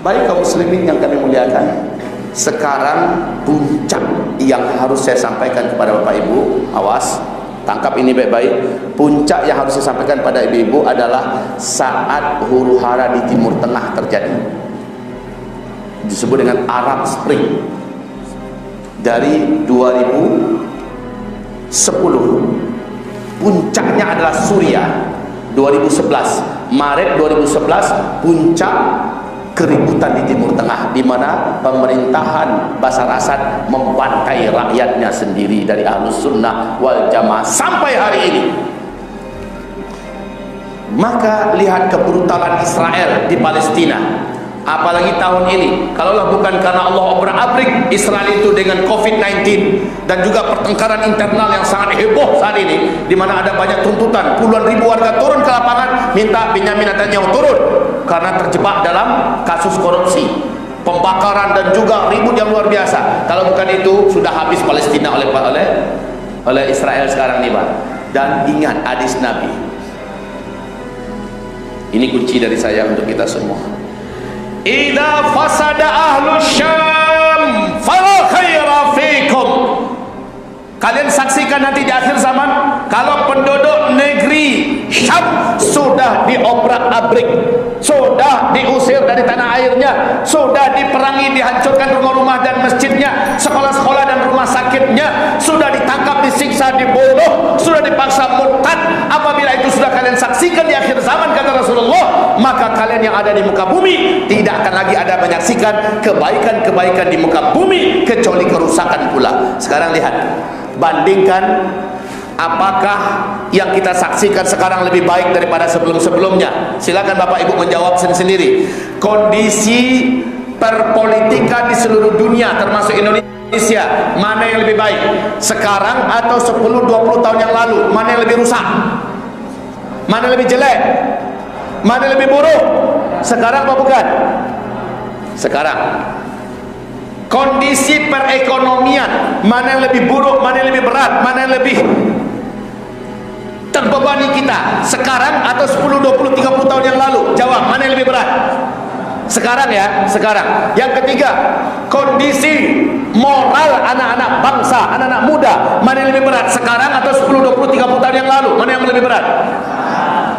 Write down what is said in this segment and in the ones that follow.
Baik kaum muslimin yang kami muliakan, sekarang puncak yang harus saya sampaikan kepada Bapak Ibu, awas, tangkap ini baik-baik. Puncak yang harus saya sampaikan pada ibu-ibu adalah saat huru hara di Timur Tengah terjadi, disebut dengan Arab Spring. Dari 2010, puncaknya adalah Suriah. 2011, Maret 2011, puncak keributan di Timur Tengah, di mana pemerintahan Bashar Assad membantai rakyatnya sendiri dari Ahlus Sunnah wal Jamaah sampai hari ini. Maka lihat kebrutalan Israel di Palestina, apalagi tahun ini. Kalaulah bukan karena Allah obrak-abrik Israel itu dengan COVID-19 dan juga pertengkaran internal yang sangat heboh saat ini, di mana ada banyak tuntutan, puluhan ribu warga turun ke lapangan minta Benyamin Netanyahu turun karena terjebak dalam kasus korupsi, pembakaran dan juga ribut yang luar biasa. Kalau bukan itu sudah habis Palestina oleh Israel sekarang nih Pak. Dan ingat hadis Nabi, ini kunci dari saya untuk kita semua. Idza fasada ahlus syam fala khaira fikum. Kalian saksikan nanti di akhir zaman, kalau penduduk negeri Syam sudah diobrak-abrik, sudah diusir dari tanah airnya, sudah diperangi, dihancurkan rumah-rumah dan masjidnya, sekolah-sekolah dan rumah sakitnya, sudah ditangkap, disiksa, dibunuh, sudah dipaksa murtad. Apabila itu sudah kalian saksikan di akhir zaman, kata Rasulullah, maka kalian yang ada di muka bumi tidak akan lagi ada menyaksikan kebaikan-kebaikan di muka bumi, kecuali kerusakan pula. Sekarang lihat, bandingkan apakah yang kita saksikan sekarang lebih baik daripada sebelum-sebelumnya. Silakan Bapak Ibu menjawab sendiri. Kondisi perpolitikan di seluruh dunia termasuk Indonesia, mana yang lebih baik sekarang atau 10-20 tahun yang lalu? Mana yang lebih rusak? Mana yang lebih jelek? Mana yang lebih buruk? Sekarang apa bukan? Sekarang. Kondisi perekonomian, mana yang lebih buruk, mana yang lebih berat, mana yang lebih terbebani kita sekarang atau 10, 20, 30 tahun yang lalu? Jawab, mana yang lebih berat? Sekarang ya, sekarang. Yang ketiga, kondisi moral anak-anak bangsa, anak-anak muda, mana yang lebih berat? Sekarang atau 10, 20, 30 tahun yang lalu? Mana yang lebih berat?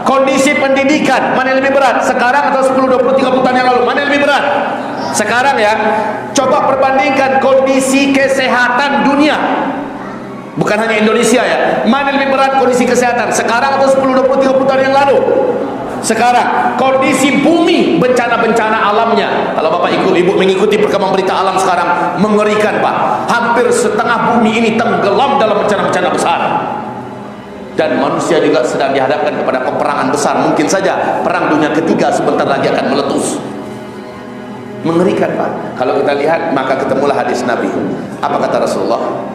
Kondisi pendidikan, mana yang lebih berat? Sekarang atau 10, 20, 30 tahun yang lalu? Mana yang lebih berat? Sekarang ya. Coba perbandingkan kondisi kesehatan dunia, bukan hanya Indonesia ya. Mana yang lebih berat kondisi kesehatan? Sekarang atau 10, 20, 30 tahun yang lalu? Sekarang. Kondisi bumi, bencana-bencana alamnya, kalau Bapak Ibu mengikuti perkembangan berita alam sekarang, mengerikan Pak. Hampir setengah bumi ini tenggelam dalam bencana-bencana besar. Dan manusia juga sedang dihadapkan kepada peperangan besar. Mungkin saja perang dunia ketiga sebentar lagi akan meletus. Mengerikan Pak. Kalau kita lihat, maka ketemulah hadis Nabi. Apa kata Rasulullah?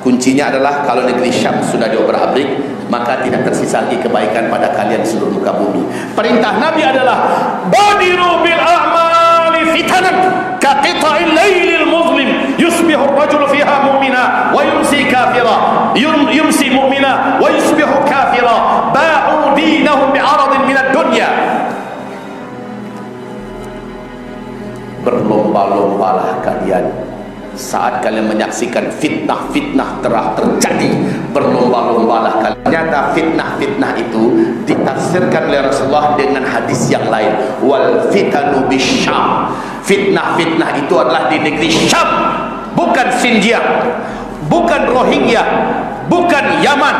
Kuncinya adalah kalau negeri Syam sudah diobrak-abrik, maka tidak tersisa lagi kebaikan pada kalian seluruh muka bumi. Perintah Nabi adalah badiru bil a'mali fitanan ka qita'il lailil muzlim yusbihu ar-rajulu fiha mu'mina wa yumsi kafira, yumsi mu'mina wa yusbihu kafira, ba'u dinahum bi'aradin minad dunya. Berlomba-lombalah kalian saat kalian menyaksikan fitnah-fitnah telah terjadi. Berlomba-lombalah kalian. Ternyata fitnah-fitnah itu ditafsirkan oleh Rasulullah dengan hadis yang lain. Wal fitanu bisyam. Fitnah-fitnah itu adalah di negeri Syam, bukan Xinjiang, bukan Rohingya, bukan Yaman,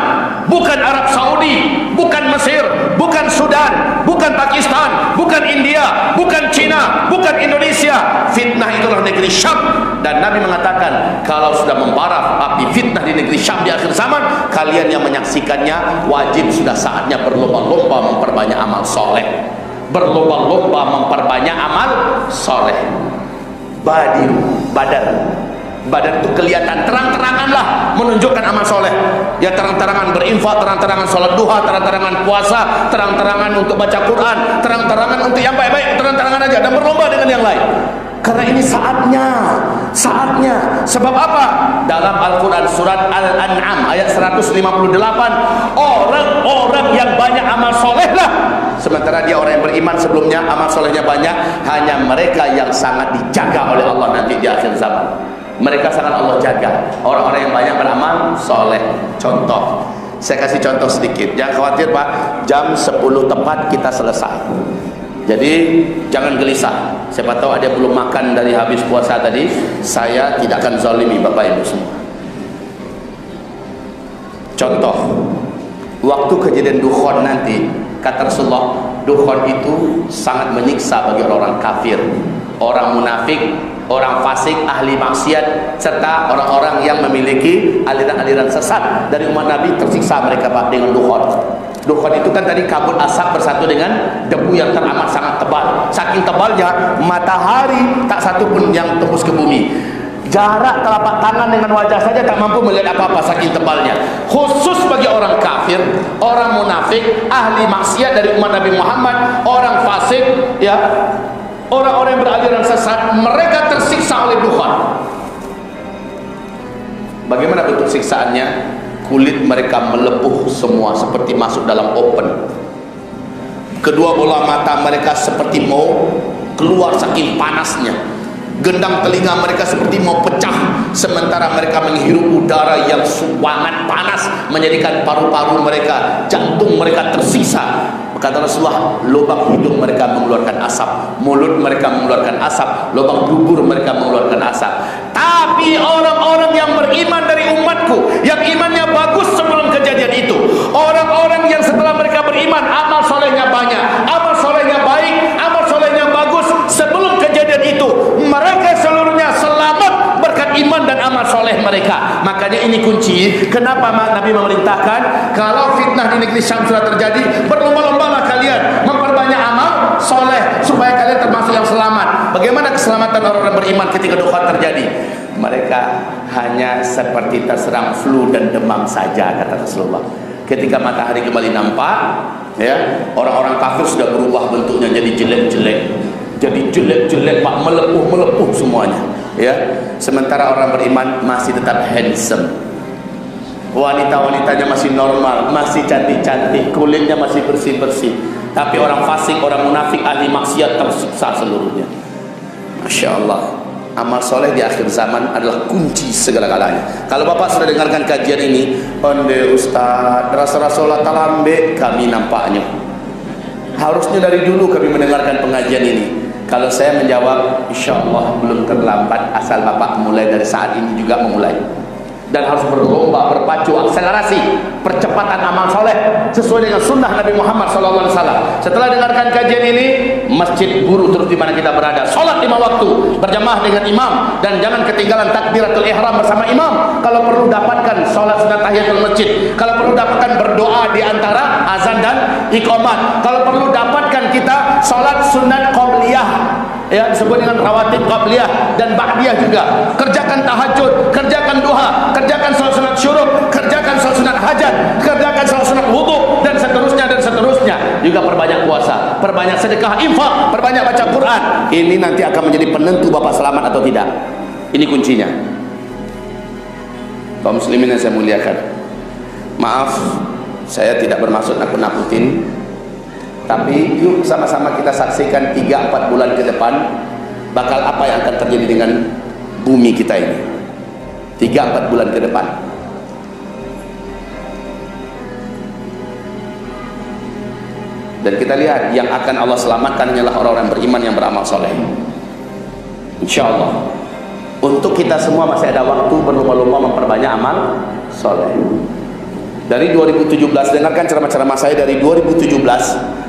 bukan Arab Saudi, bukan Mesir, bukan Sudan, bukan Pakistan, bukan India, bukan Cina, bukan Indonesia. Fitnah itulah negeri Syam. Dan Nabi mengatakan, kalau sudah membaraf api fitnah di negeri Syam di akhir zaman, kalian yang menyaksikannya wajib sudah saatnya berlomba-lomba memperbanyak amal soleh. Berlomba-lomba memperbanyak amal soleh. Badar itu kelihatan terang-teranganlah menunjukkan amal soleh. Ya, terang-terangan berinfak, terang-terangan sholat duha, terang-terangan puasa, terang-terangan untuk baca Quran, terang-terangan untuk yang baik-baik, terang-terangan aja, dan berlomba dengan yang lain. Karena ini saatnya. Sebab apa? Dalam Al-Quran surat Al-An'am ayat 158, orang-orang yang banyak amal soleh lah sementara dia orang yang beriman sebelumnya, amal solehnya banyak. Hanya mereka yang sangat dijaga oleh Allah nanti di akhir zaman. Mereka sangat Allah jaga, orang-orang yang banyak beramal soleh. Contoh, saya kasih contoh sedikit. Jangan khawatir Pak, jam 10 tepat kita selesai. Jadi jangan gelisah. Siapa tahu ada belum makan dari habis puasa tadi. Saya tidak akan zalimi Bapak Ibu semua. Contoh, waktu kejadian Dukhon nanti, kata Rasulullah, Dukhon itu sangat menyiksa bagi orang kafir, orang munafik, orang fasik, ahli maksiat, serta orang-orang yang memiliki aliran-aliran sesat dari umat Nabi. Tersiksa mereka Pak dengan Dukhon. Dukhon itu kan tadi kabut asap bersatu dengan debu yang teramat sangat tebal. Saking tebalnya, matahari tak satu pun yang tembus ke bumi. Jarak telapak tangan dengan wajah saja tak mampu melihat apa-apa saking tebalnya. Khusus bagi orang kafir, orang munafik, ahli maksiat dari umat Nabi Muhammad, orang fasik, ya, orang-orang yang beraliran sesat, mereka tersiksa oleh Dukhon. Bagaimana bentuk siksaannya? Kulit mereka melepuh semua seperti masuk dalam oven. Kedua bola mata mereka seperti mau keluar saking panasnya. Gendang telinga mereka seperti mau pecah, sementara mereka menghirup udara yang sangat panas, menjadikan paru-paru mereka, jantung mereka tersiksa. Kata Rasulullah, lubang hidung mereka mengeluarkan asap, mulut mereka mengeluarkan asap, lubang dubur mereka mengeluarkan asap. Tapi orang-orang yang beriman dari umatku, yang imannya bagus sebelum kejadian itu, orang-orang yang setelah mereka beriman, amal solehnya banyak, amal solehnya baik, amal solehnya bagus sebelum kejadian itu, mereka seluruhnya selamat berkat iman dan amal soleh mereka. Makanya ini kunci kenapa Nabi memerintahkan, kalau fitnah di negeri Syam sudah terjadi, berlomba-lombalah kalian memperbanyak amal soleh supaya kalian termasuk yang selamat. Bagaimana keselamatan orang-orang beriman ketika Dukhon terjadi? Mereka hanya seperti terserang flu dan demam saja, kata Rasulullah. Ketika matahari kembali nampak, ya, orang-orang kafir sudah berubah bentuknya jadi jelek-jelek, jadi jelek-jelek Pak, melepuh semuanya, ya. Sementara orang beriman masih tetap handsome, wanita-wanitanya masih normal, masih cantik-cantik, kulitnya masih bersih-bersih. Tapi orang fasik, orang munafik, ahli maksiat tersiksa seluruhnya. Masya Allah, amal soleh di akhir zaman adalah kunci segala-galanya. Kalau Bapak sudah dengarkan kajian ini, onde Ustaz, rasa-rasa talambe kami nampaknya. Harusnya dari dulu kami mendengarkan pengajian ini. Kalau saya menjawab, insya Allah belum terlambat, asal Bapak mulai dari saat ini juga memulai. Dan harus berlomba, berpacu, akselerasi, percepatan amal soleh sesuai dengan sunnah Nabi Muhammad SAW. Setelah dengarkan kajian ini, masjid guru terus di mana kita berada, sholat 5 waktu berjamaah dengan imam, dan jangan ketinggalan takbiratul ihram bersama imam. Kalau perlu dapatkan sholat sunat tahiyatul masjid, kalau perlu dapatkan berdoa di antara azan dan iqamat, kalau perlu dapatkan kita sholat sunat qabliyah, ya, disebut dengan rawatib qabliyah dan ba'diyah juga. Kerjakan tahajud, kerjakan duha, kerjakan salat sunat syuruk, kerjakan salat sunat hajat, kerjakan salat sunat wudu, dan seterusnya dan seterusnya. Juga perbanyak puasa, perbanyak sedekah, infak, perbanyak baca Quran. Ini nanti akan menjadi penentu Bapak selamat atau tidak. Ini kuncinya. Kaum muslimin yang saya muliakan, maaf saya tidak bermaksud nakut-nakutin, tapi yuk sama-sama kita saksikan 3-4 bulan ke depan bakal apa yang akan terjadi dengan bumi kita ini. 3-4 bulan ke depan. Dan kita lihat yang akan Allah selamatkan hanyalah orang-orang beriman yang beramal soleh. Insya Allah. Untuk kita semua masih ada waktu berlomba-lomba memperbanyak amal soleh. Dari 2017, dengarkan ceramah-ceramah saya dari 2017.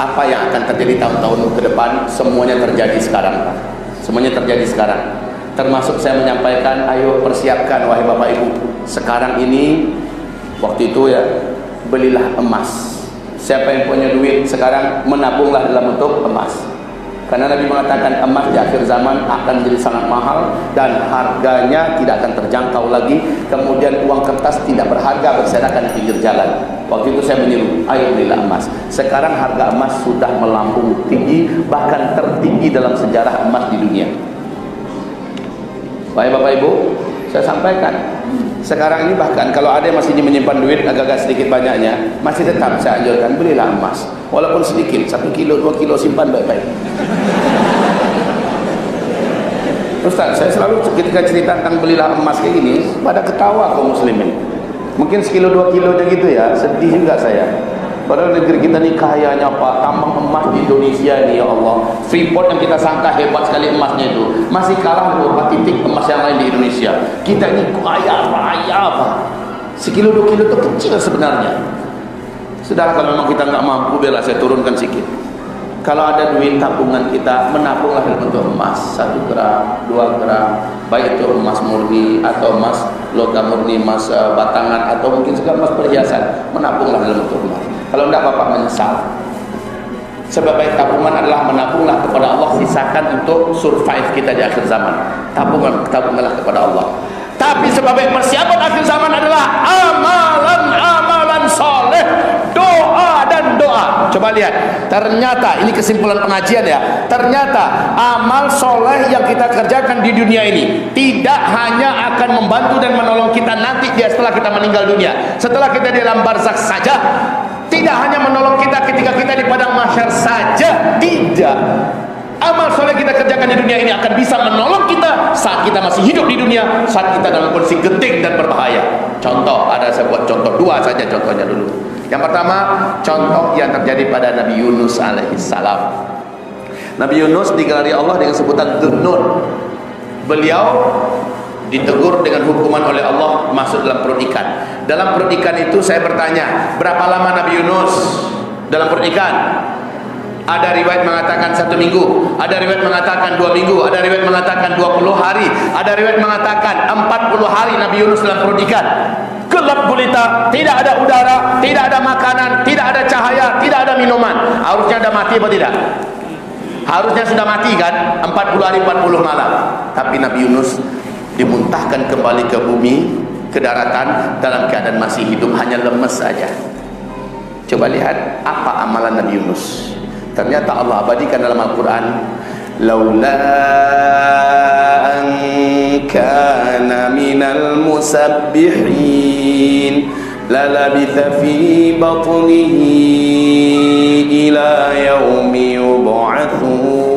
Apa yang akan terjadi tahun-tahun ke depan, semuanya terjadi sekarang, Pak. Semuanya terjadi sekarang. Termasuk saya menyampaikan, ayo persiapkan wahai Bapak Ibu. Sekarang ini, waktu itu ya, belilah emas. Siapa yang punya duit sekarang, menabunglah dalam bentuk emas. Karena Nabi mengatakan emas di akhir zaman akan menjadi sangat mahal dan harganya tidak akan terjangkau lagi. Kemudian uang kertas tidak berharga berserakan di pinggir jalan. Waktu itu saya menyeru, ayo belilah emas. Sekarang harga emas sudah melambung tinggi, bahkan tertinggi dalam sejarah emas di dunia. Baik Bapak Ibu, saya sampaikan, Sekarang ini bahkan kalau ada yang masih menyimpan duit agak-agak sedikit banyaknya, masih tetap saya anjurkan belilah emas, walaupun sedikit, 1 kilo 2 kilo, simpan baik-baik. Ustaz, saya selalu ketika cerita tentang belilah emas kayak gini, pada ketawa kaum muslimin. Mungkin sekilo 2 kilonya gitu ya, sedih juga saya. Padahal negeri kita ni kayanya Pak, tambang emas di Indonesia ini, ya Allah. Freeport yang kita sangka hebat sekali emasnya itu, masih kalah beberapa titik emas yang lain di Indonesia. Kita ini kaya raya Pak. Sekilo 2 kilo itu kecil sebenarnya. Sudahlah, kalau memang kita nggak mampu, biarlah saya turunkan sedikit. Kalau ada duit tabungan kita, menabunglah dalam bentuk emas 1 gram, 2 gram, baik itu emas murni atau emas logam murni, emas batangan, atau mungkin juga emas perhiasan, menabunglah dalam bentuk emas. Kalau tidak Bapak menyesal. Sebab baik tabungan adalah menabunglah kepada Allah, sisakan untuk survive kita di akhir zaman. Tabunganlah kepada Allah. Tapi sebab baik persiapan akhir zaman adalah amalan soleh, doa dan doa. Coba lihat, ternyata ini kesimpulan pengajian ya. Ternyata amal soleh yang kita kerjakan di dunia ini tidak hanya akan membantu dan menolong kita nanti setelah kita meninggal dunia, setelah kita di alam barzakh saja. Tidak hanya menolong kita ketika kita di padang mahsyar saja, tidak. Amal soleh kita kerjakan di dunia ini akan bisa menolong kita saat kita masih hidup di dunia, saat kita dalam kondisi genting dan berbahaya. Contoh, ada saya buat contoh 2 saja contohnya dulu. Yang pertama, contoh yang terjadi pada Nabi Yunus alaihissalam. Nabi Yunus digelari Allah dengan sebutan Dhunnun. Beliau ditegur dengan hukuman oleh Allah masuk dalam perut ikan. Dalam perut ikan itu saya bertanya, berapa lama Nabi Yunus dalam perut ikan? Ada riwayat mengatakan 1 minggu, ada riwayat mengatakan 2 minggu, ada riwayat mengatakan 20 hari, ada riwayat mengatakan 40 hari Nabi Yunus dalam perut ikan. Gelap gulita, tidak ada udara, tidak ada makanan, tidak ada cahaya, tidak ada minuman. Harusnya ada mati apa tidak? Harusnya sudah mati kan? 40 hari 40 malam. Tapi Nabi Yunus dimuntahkan kembali ke bumi, ke daratan dalam keadaan masih hidup, hanya lemes saja. Coba lihat apa amalan Nabi Yunus. Ternyata Allah abadikan dalam Al-Quran, laula an kana minal musabbihin lalabitha fi batnihi ila yaumi yub'atsun.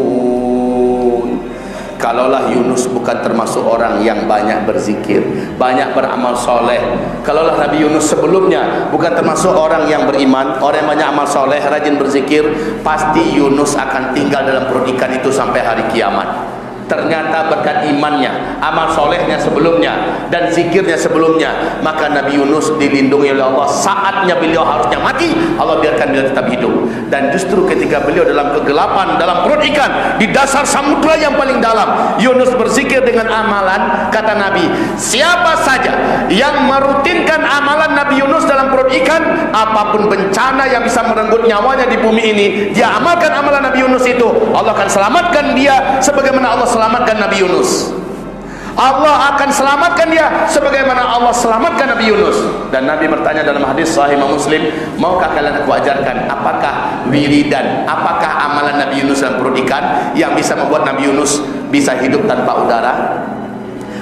Kalaulah Yunus bukan termasuk orang yang banyak berzikir, banyak beramal soleh, kalaulah Nabi Yunus sebelumnya bukan termasuk orang yang beriman, orang yang banyak amal soleh, rajin berzikir, pasti Yunus akan tinggal dalam perut ikan itu sampai hari kiamat. Ternyata berkat imannya, amal solehnya sebelumnya, dan zikirnya sebelumnya, maka Nabi Yunus dilindungi oleh Allah. Saatnya beliau harusnya mati, Allah biarkan beliau tetap hidup. Dan justru ketika beliau dalam kegelapan, dalam perut ikan, di dasar samudra yang paling dalam, Yunus berzikir dengan amalan. Kata Nabi, siapa saja yang merutinkan amalan Nabi Yunus dalam perut ikan, apapun bencana yang bisa merenggut nyawanya di bumi ini, dia amalkan amalan Nabi Yunus itu, Allah akan selamatkan dia sebagaimana Allah selamatkan Nabi Yunus. Allah akan selamatkan dia sebagaimana Allah selamatkan Nabi Yunus. Dan Nabi bertanya dalam hadis sahih Muslim, maukah kalian aku ajarkan apakah wiridan, apakah amalan Nabi Yunus dalam perut ikan yang bisa membuat Nabi Yunus bisa hidup tanpa udara,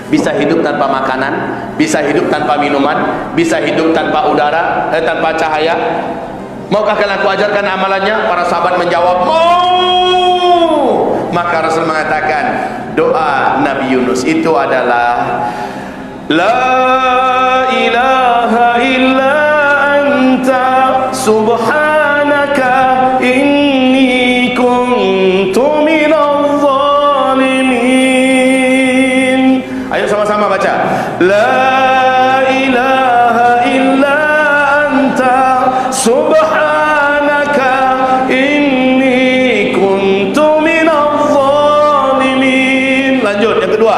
bisa hidup tanpa makanan, bisa hidup tanpa minuman, bisa hidup tanpa udara, tanpa cahaya. Maukah kalian aku ajarkan amalannya? Para sahabat menjawab, mau. Maka Rasul mengatakan, doa Nabi Yunus itu adalah la ilaha illa anta subhanaka inni kuntu minadh dhalimin. Ayo sama-sama baca, la ilaha illa anta subhanaka inni kuntu minadh dhalimin. Lanjut yang kedua,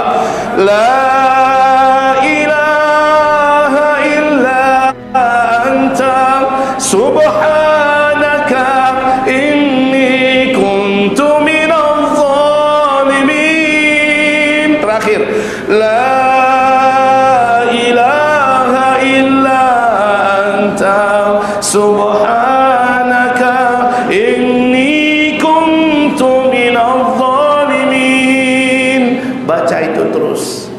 la ilaha illa anta subhanaka inni kuntu minadh dhalimin. Terakhir, la ilaha illa anta subhanaka inni kuntu minadh dhalimin. Baca itu terus.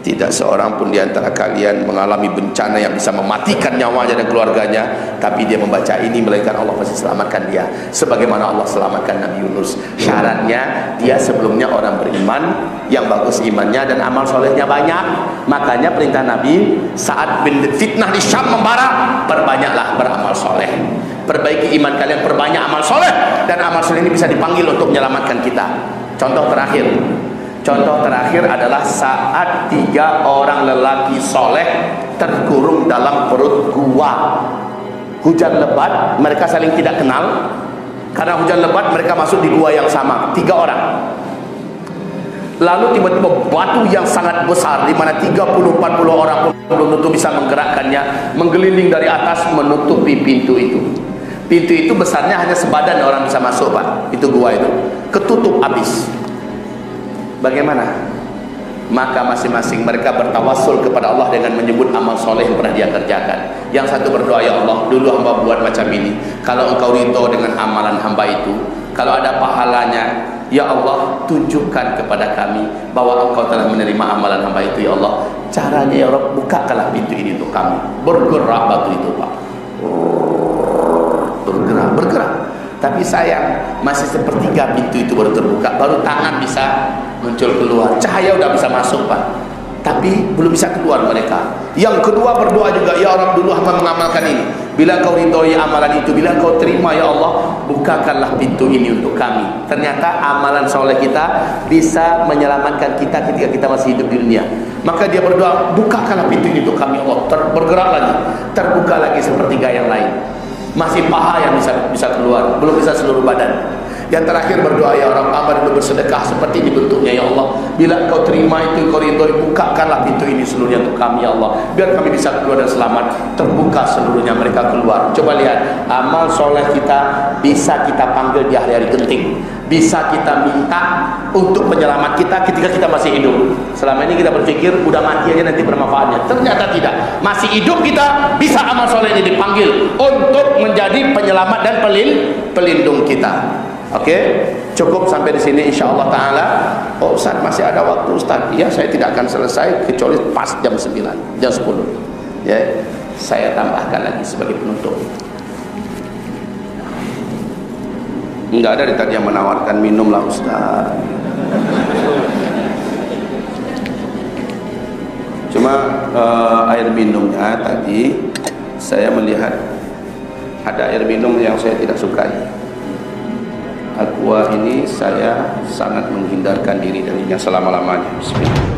Tidak tidak seorang pun di antara kalian mengalami bencana yang bisa mematikan nyawanya dan keluarganya, tapi dia membaca ini, melainkan Allah pasti selamatkan dia sebagaimana Allah selamatkan Nabi Yunus. Syaratnya dia sebelumnya orang beriman yang bagus imannya dan amal solehnya banyak. Makanya perintah Nabi saat fitnah di Syam membara, perbanyaklah beramal soleh, perbaiki iman kalian, perbanyak amal soleh, dan amal soleh ini bisa dipanggil untuk menyelamatkan kita. Contoh terakhir adalah saat 3 orang lelaki soleh terkurung dalam perut gua. Hujan lebat, mereka saling tidak kenal. Karena hujan lebat mereka masuk di gua yang sama, 3 orang. Lalu tiba-tiba batu yang sangat besar, di mana 30-40 orang pun belum tentu bisa menggerakkannya, menggeliling dari atas menutupi pintu itu. Pintu itu besarnya hanya sebadan orang bisa masuk, Pak. Itu gua itu ketutup habis. Bagaimana? Maka masing-masing mereka bertawassul kepada Allah dengan menyebut amal soleh yang pernah dia kerjakan. Yang satu berdoa, ya Allah, dulu hamba buat macam ini, kalau engkau ridho dengan amalan hamba itu, kalau ada pahalanya, ya Allah, tunjukkan kepada kami bahwa engkau telah menerima amalan hamba itu, ya Allah. Caranya, ya Allah, bukakanlah pintu ini untuk kami. Bergerak batu itu, Pak, bergerak. Tapi sayang, masih sepertiga pintu itu baru terbuka, baru tangan bisa muncul keluar, cahaya udah bisa masuk, Pak, tapi belum bisa keluar mereka. Yang kedua berdoa juga, ya Allah, dulu hamba mengamalkan ini, bila kau ridhoi amalan itu, bila kau terima, ya Allah, bukakanlah pintu ini untuk kami. Ternyata amalan soleh kita bisa menyelamatkan kita ketika kita masih hidup di dunia. Maka dia berdoa, bukakanlah pintu ini untuk kami, Allah. Bergerak lagi, terbuka lagi sepertiga yang lain, masih paha yang bisa keluar, belum bisa seluruh badan. Yang terakhir berdoa, ya Allah, hamba dulu bersedekah seperti ini bentuknya, ya Allah, bila kau terima itu, kau ridhoi, bukakanlah pintu ini seluruhnya untuk kami, ya Allah, biar kami bisa keluar dan selamat. Terbuka seluruhnya, mereka keluar. Coba lihat, amal soleh kita bisa kita panggil di hari-hari genting, bisa kita minta untuk penyelamat kita ketika kita masih hidup. Selama ini kita berpikir udah mati aja nanti bermanfaatnya, ternyata tidak. Masih hidup kita bisa amal soleh ini dipanggil untuk menjadi penyelamat dan pelindung kita. Oke, cukup sampai di sini insyaallah taala. Oh Ustaz, masih ada waktu Ustaz? Iya, saya tidak akan selesai kecuali pas jam 9, jam 10. Ya, saya tambahkan lagi sebagai penutup. Enggak ada tadi yang menawarkan minum lah Ustaz. Cuma air minumnya tadi saya melihat ada air minum yang saya tidak sukai. Aqua ini saya sangat menghindarkan diri darinya selama-lamanya. Bismillah.